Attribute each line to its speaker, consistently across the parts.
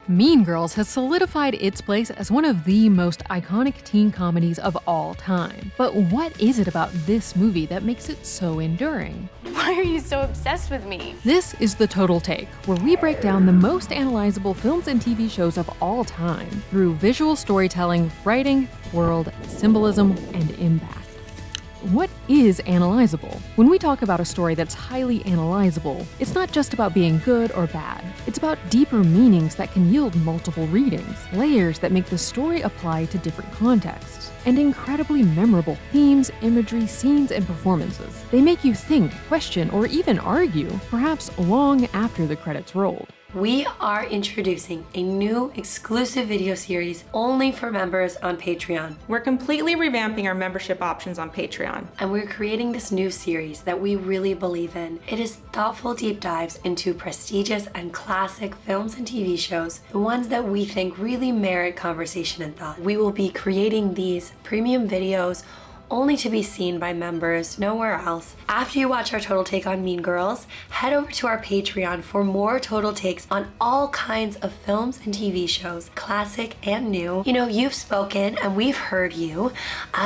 Speaker 1: Mean Girls has solidified its place as one of the most iconic teen comedies of all time. But what is it about this movie that makes it so enduring?
Speaker 2: Why are you so obsessed with me?
Speaker 1: This is The Total Take, where we break down the most analyzable films and TV shows of all time through visual storytelling, writing, world, symbolism, and impact. What is analyzable? When we talk about a story that's highly analyzable, it's not just about being good or bad. It's about deeper meanings that can yield multiple readings, layers that make the story apply to different contexts, and incredibly memorable themes, imagery, scenes, and performances. They make you think, question, or even argue, perhaps long after the credits rolled.
Speaker 3: We are introducing a new exclusive video series only for members on Patreon.
Speaker 4: We're completely revamping our membership options on Patreon.
Speaker 3: And we're creating this new series that we really believe in. It is thoughtful deep dives into prestigious and classic films and TV shows, the ones that we think really merit conversation and thought. We will be creating these premium videos only to be seen by members, nowhere else. After you watch our Total Take on Mean Girls, head over to our Patreon for more Total Takes on all kinds of films and TV shows, classic and new. You know, you've spoken and we've heard you.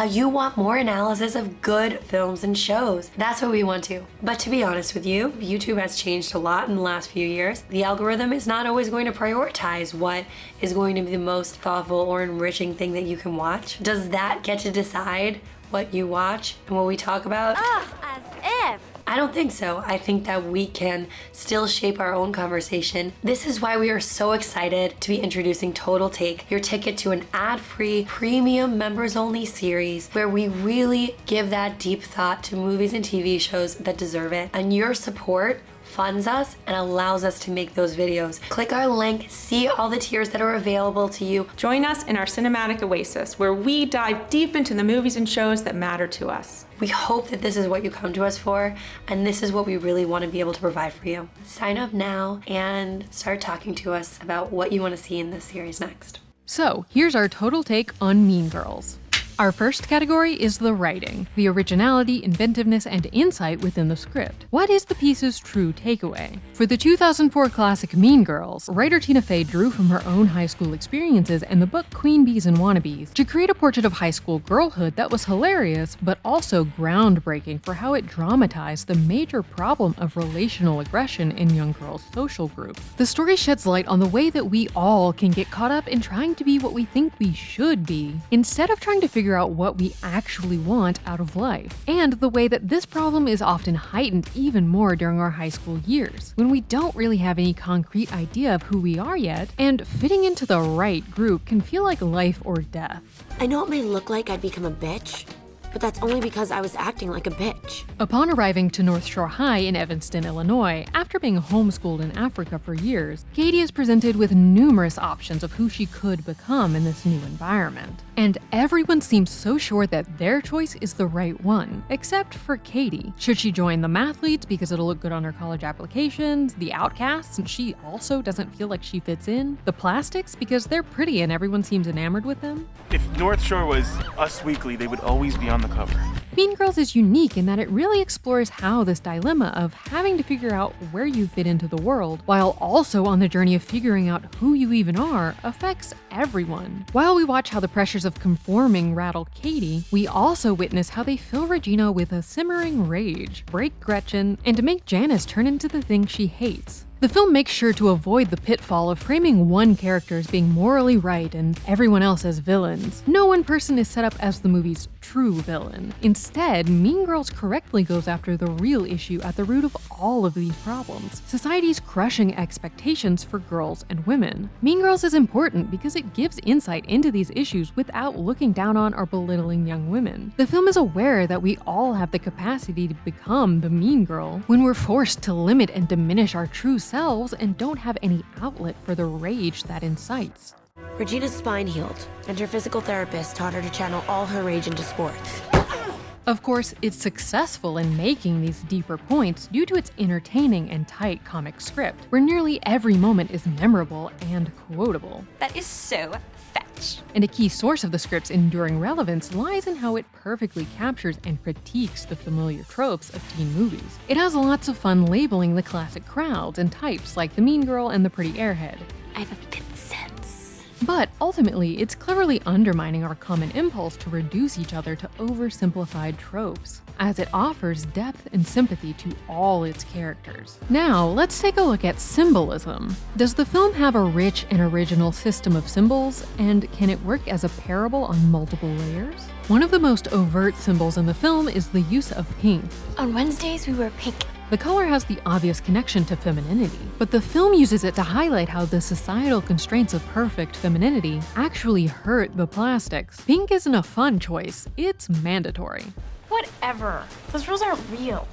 Speaker 3: You want more analysis of good films and shows. That's what we want to. But to be honest with you, YouTube has changed a lot in the last few years. The algorithm is not always going to prioritize what is going to be the most thoughtful or enriching thing that you can watch. Does that get to decide what you watch and what we talk about?
Speaker 2: As if.
Speaker 3: I don't think so. I think that we can still shape our own conversation. This is why we are so excited to be introducing Total Take, your ticket to an ad-free, premium, members-only series where we really give that deep thought to movies and TV shows that deserve it. And your support funds us and allows us to make those videos. Click our link, see all the tiers that are available to you.
Speaker 4: Join us in our cinematic oasis, where we dive deep into the movies and shows that matter to us.
Speaker 3: We hope that this is what you come to us for, and this is what we really want to be able to provide for you. Sign up now and start talking to us about what you want to see in this series next.
Speaker 1: So, here's our total take on Mean Girls. Our first category is the writing, the originality, inventiveness, and insight within the script. What is the piece's true takeaway? For the 2004 classic Mean Girls, writer Tina Fey drew from her own high school experiences and the book Queen Bees and Wannabes to create a portrait of high school girlhood that was hilarious, but also groundbreaking for how it dramatized the major problem of relational aggression in young girls' social groups. The story sheds light on the way that we all can get caught up in trying to be what we think we should be, instead of trying to figure out what we actually want out of life, and the way that this problem is often heightened even more during our high school years, when we don't really have any concrete idea of who we are yet, and fitting into the right group can feel like life or death.
Speaker 5: I know it may look like I'd become a bitch, but that's only because I was acting like a bitch.
Speaker 1: Upon arriving to North Shore High in Evanston, Illinois, after being homeschooled in Africa for years, Katie is presented with numerous options of who she could become in this new environment. And everyone seems so sure that their choice is the right one, except for Katie. Should she join the mathletes because it'll look good on her college applications, the outcasts since she also doesn't feel like she fits in, the plastics because they're pretty and everyone seems enamored with them?
Speaker 6: If North Shore was Us Weekly, they would always be on the cover.
Speaker 1: Mean Girls is unique in that it really explores how this dilemma of having to figure out where you fit into the world, while also on the journey of figuring out who you even are, affects everyone. While we watch how the pressures of conforming rattle Katie, we also witness how they fill Regina with a simmering rage, break Gretchen, and to make Janice turn into the thing she hates. The film makes sure to avoid the pitfall of framing one character as being morally right and everyone else as villains. No one person is set up as the movie's true villain. Instead, Mean Girls correctly goes after the real issue at the root of all of these problems: society's crushing expectations for girls and women. Mean Girls is important because it gives insight into these issues without looking down on or belittling young women. The film is aware that we all have the capacity to become the mean girl when we're forced to limit and diminish our true selves and don't have any outlet for the rage that incites.
Speaker 5: Regina's spine healed, and her physical therapist taught her to channel all her rage into sports.
Speaker 1: Of course, it's successful in making these deeper points due to its entertaining and tight comic script, where nearly every moment is memorable and quotable.
Speaker 2: That is so fetch.
Speaker 1: And a key source of the script's enduring relevance lies in how it perfectly captures and critiques the familiar tropes of teen movies. It has lots of fun labeling the classic crowds and types like the mean girl and the pretty airhead.
Speaker 2: I have a pizza.
Speaker 1: But ultimately, it's cleverly undermining our common impulse to reduce each other to oversimplified tropes, as it offers depth and sympathy to all its characters. Now, let's take a look at symbolism. Does the film have a rich and original system of symbols, and can it work as a parable on multiple layers? One of the most overt symbols in the film is the use of pink.
Speaker 2: On Wednesdays, we wear pink.
Speaker 1: The color has the obvious connection to femininity, but the film uses it to highlight how the societal constraints of perfect femininity actually hurt the plastics. Pink isn't a fun choice, it's mandatory.
Speaker 2: Whatever. Those rules aren't real.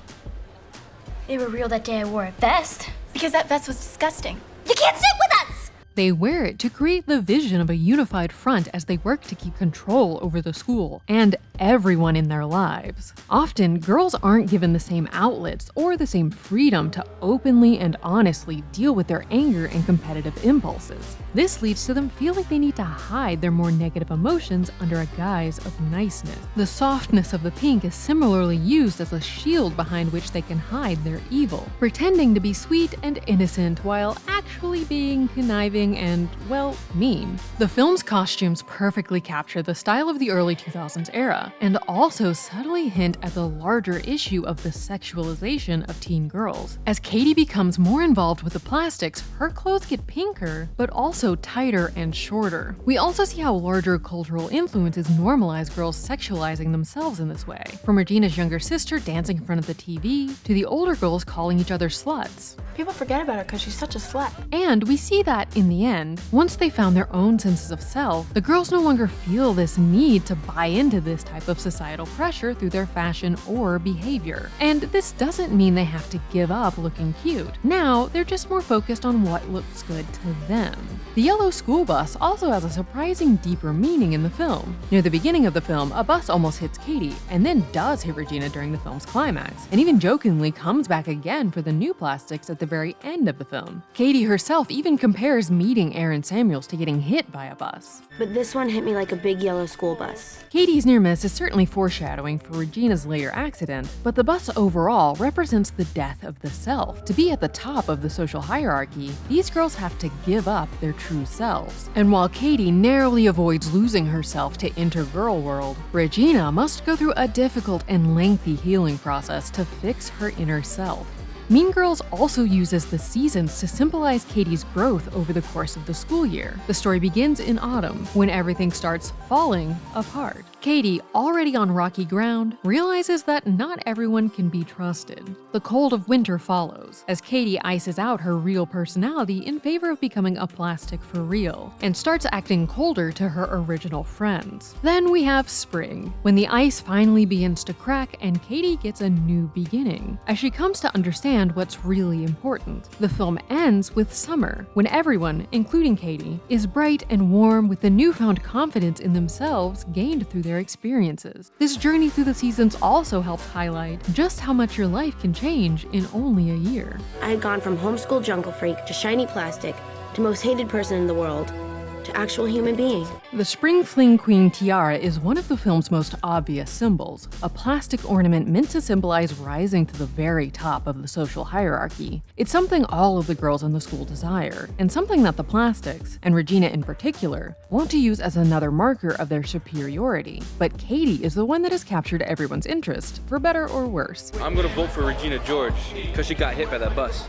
Speaker 2: They were real that day I wore a vest. Because that vest was disgusting. You can't sit with us!
Speaker 1: They wear it to create the vision of a unified front as they work to keep control over the school and everyone in their lives. Often, girls aren't given the same outlets or the same freedom to openly and honestly deal with their anger and competitive impulses. This leads to them feeling they need to hide their more negative emotions under a guise of niceness. The softness of the pink is similarly used as a shield behind which they can hide their evil, pretending to be sweet and innocent while actually being conniving and, well, mean. The film's costumes perfectly capture the style of the early 2000s era, and also subtly hint at the larger issue of the sexualization of teen girls. As Katie becomes more involved with the plastics, her clothes get pinker, but also tighter and shorter. We also see how larger cultural influences normalize girls sexualizing themselves in this way, from Regina's younger sister dancing in front of the TV, to the older girls calling each other sluts.
Speaker 2: People forget about her because she's such a slut.
Speaker 1: And we see that, in the end, once they found their own senses of self, the girls no longer feel this need to buy into this type of societal pressure through their fashion or behavior. And this doesn't mean they have to give up looking cute. Now, they're just more focused on what looks good to them. The yellow school bus also has a surprising deeper meaning in the film. Near the beginning of the film, a bus almost hits Katie, and then does hit Regina during the film's climax, and even jokingly comes back again for the new plastics at the very end of the film. Katie herself even compares meeting Aaron Samuels to getting hit by a bus.
Speaker 5: But this one hit me like a big yellow school bus.
Speaker 1: Katie's near miss is certainly foreshadowing for Regina's later accident, but the bus overall represents the death of the self. To be at the top of the social hierarchy, these girls have to give up their true selves. And while Katie narrowly avoids losing herself to enter girl world, Regina must go through a difficult and lengthy healing process to fix her inner self. Mean Girls also uses the seasons to symbolize Katie's growth over the course of the school year. The story begins in autumn, when everything starts falling apart. Katie, already on rocky ground, realizes that not everyone can be trusted. The cold of winter follows, as Katie ices out her real personality in favor of becoming a plastic for real, and starts acting colder to her original friends. Then we have spring, when the ice finally begins to crack and Katie gets a new beginning, as she comes to understand what's really important. The film ends with summer, when everyone, including Katie, is bright and warm with the newfound confidence in themselves gained through their experiences. This journey through the seasons also helps highlight just how much your life can change in only a year.
Speaker 5: I had gone from homeschool jungle freak to shiny plastic to most hated person in the world to actual human being.
Speaker 1: The Spring Fling Queen tiara is one of the film's most obvious symbols, a plastic ornament meant to symbolize rising to the very top of the social hierarchy. It's something all of the girls in the school desire, and something that the plastics, and Regina in particular, want to use as another marker of their superiority. But Katie is the one that has captured everyone's interest, for better or worse.
Speaker 7: I'm gonna vote for Regina George, because she got hit by that bus.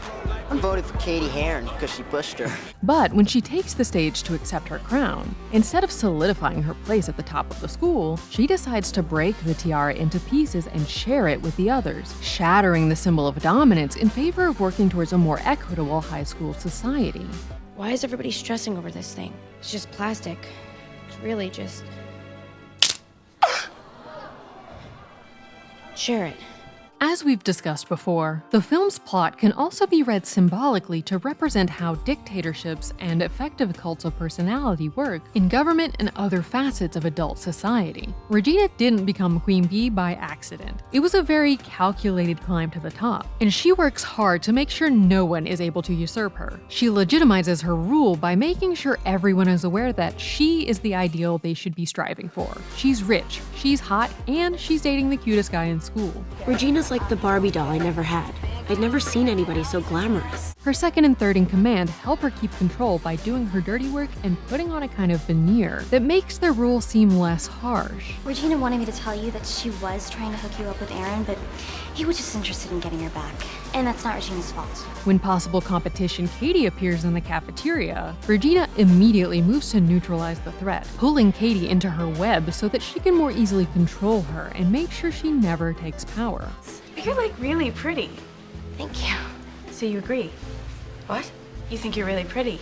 Speaker 8: I'm voting for Katie Heron, because she pushed her.
Speaker 1: But when she takes the stage to accept her crown, instead of solidifying her place at the top of the school, she decides to break the tiara into pieces and share it with the others, shattering the symbol of dominance in favor of working towards a more equitable high school society.
Speaker 5: Why is everybody stressing over this thing? It's just plastic. It's really just... share it.
Speaker 1: As we've discussed before, the film's plot can also be read symbolically to represent how dictatorships and effective cults of personality work in government and other facets of adult society. Regina didn't become Queen Bee by accident. It was a very calculated climb to the top, and she works hard to make sure no one is able to usurp her. She legitimizes her rule by making sure everyone is aware that she is the ideal they should be striving for. She's rich, she's hot, and she's dating the cutest guy in school.
Speaker 5: Regina's like the Barbie doll I never had. I'd never seen anybody so glamorous.
Speaker 1: Her second and third in command help her keep control by doing her dirty work and putting on a kind of veneer that makes their rule seem less harsh.
Speaker 2: Regina wanted me to tell you that she was trying to hook you up with Aaron, but he was just interested in getting her back. And that's not Regina's fault.
Speaker 1: When possible competition Katie appears in the cafeteria, Regina immediately moves to neutralize the threat, pulling Katie into her web so that she can more easily control her and make sure she never takes power.
Speaker 9: You're like really pretty.
Speaker 2: Thank you.
Speaker 9: So you agree?
Speaker 2: What?
Speaker 9: You think you're really pretty?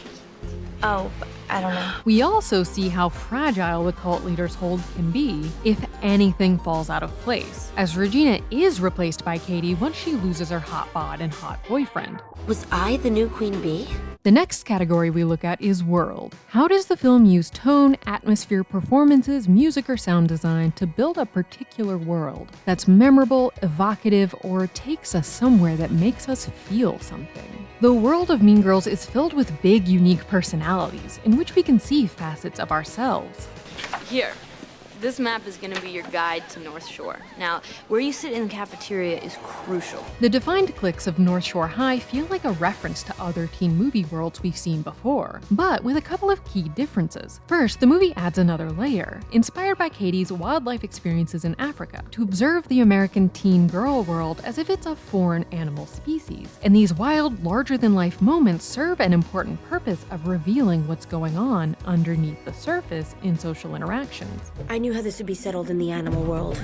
Speaker 9: Oh, I don't know.
Speaker 1: We also see how fragile the cult leader's hold can be if anything falls out of place, as Regina is replaced by Katie once she loses her hot bod and hot boyfriend.
Speaker 5: Was I the new Queen Bee?
Speaker 1: The next category we look at is world. How does the film use tone, atmosphere, performances, music, or sound design to build a particular world that's memorable, evocative, or takes us somewhere that makes us feel something? The world of Mean Girls is filled with big, unique personalities in which we can see facets of ourselves.
Speaker 10: Here, this map is going to be your guide to North Shore. Now, where you sit in the cafeteria is crucial.
Speaker 1: The defined cliques of North Shore High feel like a reference to other teen movie worlds we've seen before, but with a couple of key differences. First, the movie adds another layer, inspired by Katie's wildlife experiences in Africa, to observe the American teen girl world as if it's a foreign animal species. And these wild, larger-than-life moments serve an important purpose of revealing what's going on underneath the surface in social interactions.
Speaker 5: I knew how this would be settled in the animal world.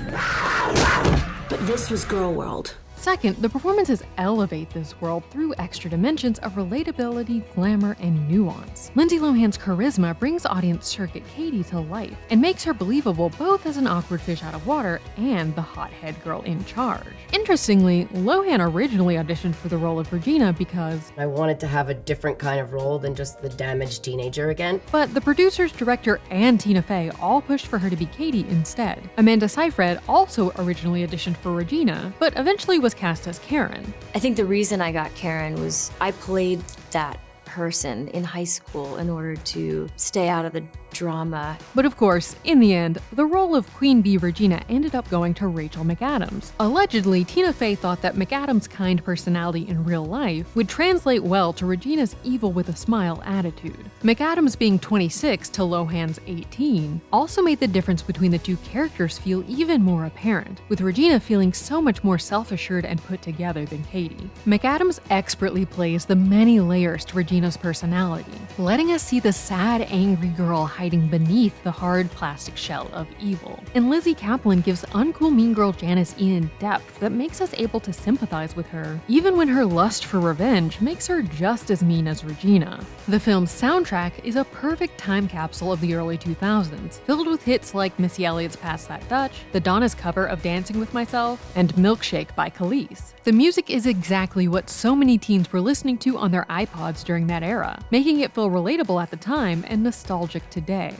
Speaker 5: But this was girl world.
Speaker 1: Second, the performances elevate this world through extra dimensions of relatability, glamour, and nuance. Lindsay Lohan's charisma brings audience surrogate Katie to life and makes her believable both as an awkward fish out of water and the hot head girl in charge. Interestingly, Lohan originally auditioned for the role of Regina because
Speaker 11: I wanted to have a different kind of role than just the damaged teenager again.
Speaker 1: But the producers, director, and Tina Fey all pushed for her to be Katie instead. Amanda Seyfried also originally auditioned for Regina, but eventually was cast as Karen.
Speaker 10: I think the reason I got Karen was I played that person in high school in order to stay out of the drama.
Speaker 1: But of course, in the end, the role of Queen Bee Regina ended up going to Rachel McAdams. Allegedly, Tina Fey thought that McAdams' kind personality in real life would translate well to Regina's evil with a smile attitude. McAdams being 26 to Lohan's 18 also made the difference between the two characters feel even more apparent, with Regina feeling so much more self-assured and put together than Katie. McAdams expertly plays the many layers to Regina's personality, letting us see the sad, angry girl hiding beneath the hard plastic shell of evil. And Lizzie Kaplan gives uncool mean girl Janice Ian depth that makes us able to sympathize with her, even when her lust for revenge makes her just as mean as Regina. The film's soundtrack is a perfect time capsule of the early 2000s, filled with hits like Missy Elliott's Pass That Dutch, the Donna's cover of Dancing With Myself, and Milkshake by Khalees. The music is exactly what so many teens were listening to on their iPods during that era, making it feel relatable at the time and nostalgic today.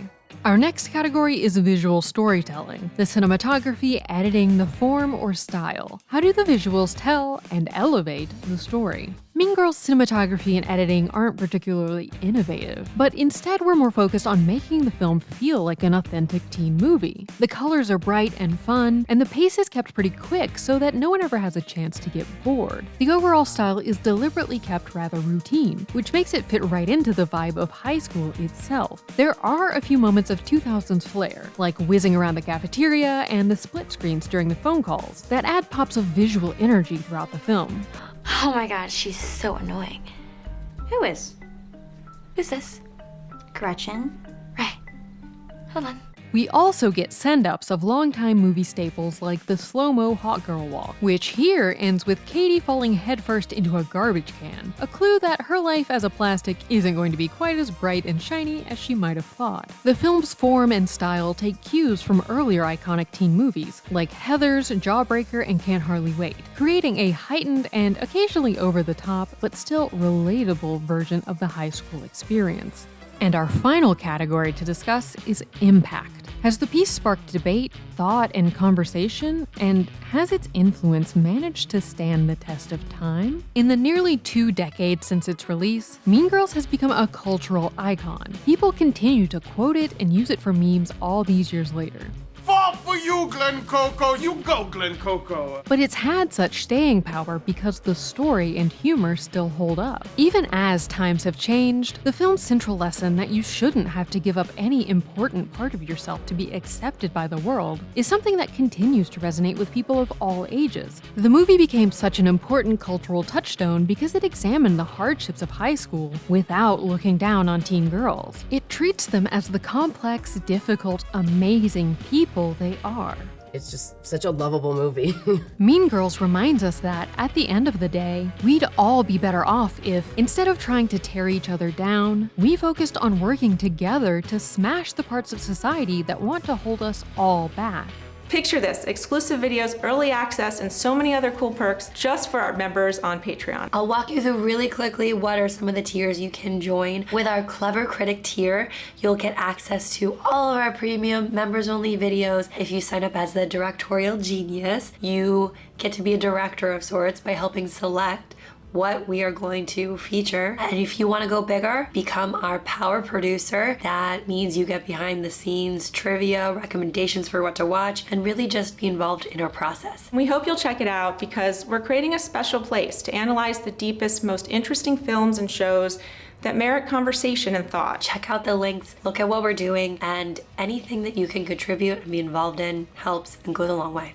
Speaker 1: Our next category is visual storytelling, the cinematography, editing, the form, or style. How do the visuals tell and elevate the story? Mean Girls' cinematography and editing aren't particularly innovative, but instead we're more focused on making the film feel like an authentic teen movie. The colors are bright and fun, and the pace is kept pretty quick so that no one ever has a chance to get bored. The overall style is deliberately kept rather routine, which makes it fit right into the vibe of high school itself. There are a few moments of 2000s flair, like whizzing around the cafeteria and the split screens during the phone calls, that add pops of visual energy throughout the film.
Speaker 2: Oh my god, she's so annoying. Who is? Who's this? Gretchen? Right. Hold on.
Speaker 1: We also get send-ups of longtime movie staples like the slow-mo hot girl walk, which here ends with Katie falling headfirst into a garbage can, a clue that her life as a plastic isn't going to be quite as bright and shiny as she might have thought. The film's form and style take cues from earlier iconic teen movies, like Heathers, Jawbreaker, and Can't Hardly Wait, creating a heightened and occasionally over-the-top, but still relatable version of the high school experience. And our final category to discuss is impact. Has the piece sparked debate, thought, and conversation? And has its influence managed to stand the test of time? In the nearly 2 decades since its release, Mean Girls has become a cultural icon. People continue to quote it and use it for memes all these years later.
Speaker 12: Fall for you, Glen Coco. You go, Glen Coco.
Speaker 1: But it's had such staying power because the story and humor still hold up. Even as times have changed, the film's central lesson that you shouldn't have to give up any important part of yourself to be accepted by the world is something that continues to resonate with people of all ages. The movie became such an important cultural touchstone because it examined the hardships of high school without looking down on teen girls. It treats them as the complex, difficult, amazing people they are.
Speaker 11: It's just such a lovable movie.
Speaker 1: Mean Girls reminds us that, at the end of the day, we'd all be better off if, instead of trying to tear each other down, we focused on working together to smash the parts of society that want to hold us all back.
Speaker 4: Picture this, exclusive videos, early access, and so many other cool perks just for our members on Patreon.
Speaker 3: I'll walk you through really quickly what are some of the tiers you can join. With our Clever Critic tier, you'll get access to all of our premium members-only videos. If you sign up as the directorial genius, you get to be a director of sorts by helping select what we are going to feature. And if you want to go bigger, become our power producer. That means you get behind the scenes trivia, recommendations for what to watch, and really just be involved in our process.
Speaker 4: We hope you'll check it out because we're creating a special place to analyze the deepest, most interesting films and shows that merit conversation and thought.
Speaker 3: Check out the links, look at what we're doing, and anything that you can contribute and be involved in helps and goes a long way.